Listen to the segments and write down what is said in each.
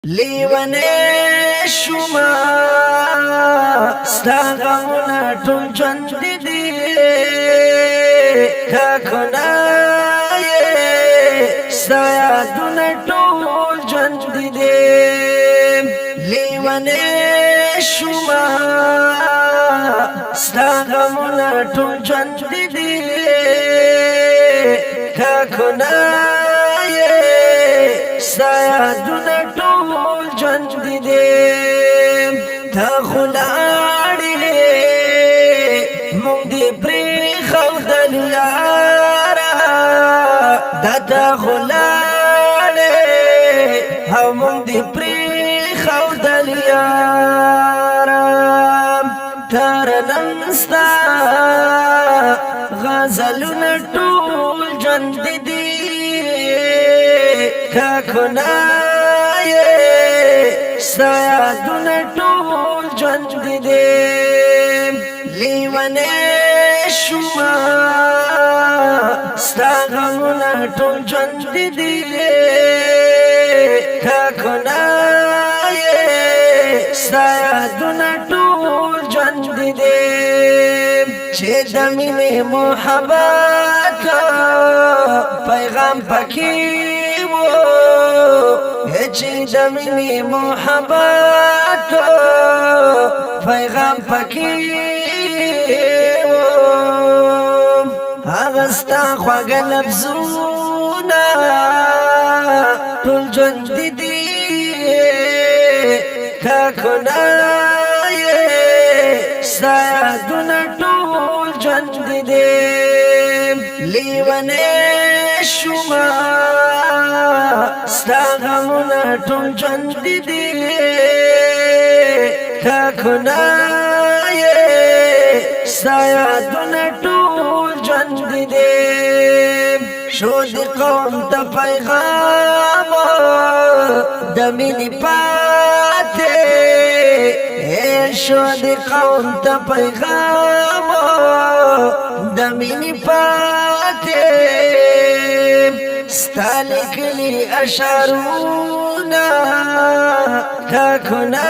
لیوانه شما ستا غمونه ټول ژوند دي ټاکنه ستا یادونه ټول ژوند دي لیوانه شما ستا غمونه ټول ژوند دي ټاکنه ستا یادونه ټول ژوند دي تا خو لاړې مونږ دې پرېښودل یاره دا تا خو لاړې او مونږ دې پرېښودل یاره تر نن ستا غزلونه ټول ژوند دي ټاکنه ستا یادونه ټول ژوند دي لیوانه شومه ستا غمونه ټول ژوند دي ټاکنه ستا یادونه ټول ژوند دي چې د مینې محبت پیغام پکې چې د مینې محبت پیغام پکې هغه ستا خواږه لفظونه ټول ژوند دي ټاکنه ستا یادونه ټول ژوند دي لیوانه شومه ستا غمونه ټول ژوند دي ټاکنه ستا یادونه ټول ژوند دي شو د قوم ته پیغام د مینې پاتې شو د قوم ته پیغام د مینې پاتې ستا لیکلي اشعارونه ټاکنه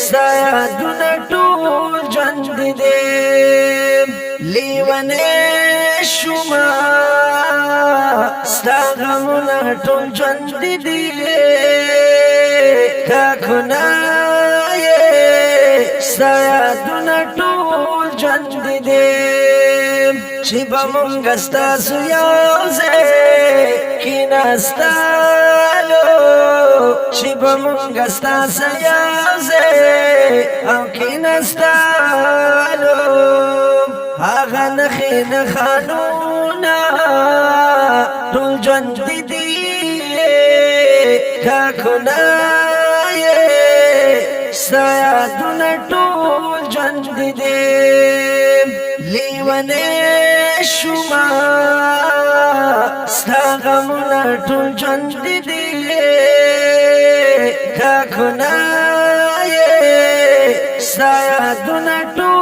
ستا یادونه ټول ژوند دي لیوانه شومه ستا غمونه ټول ژوند دي ټاکنه ستا یادونه ټول ژوند دي چې به مونږ ستاسو یو ځای کېناستلو چې به مونږ ستاسو یو ځای او کېناستلو هغه نښې نښانونه ټول ژوند دي ټاکنه ستا یادونه ټول ژوند دي لیوانه شومه ستا غمونه ټول ژوند دي ټاکنه ستا یادونه ټول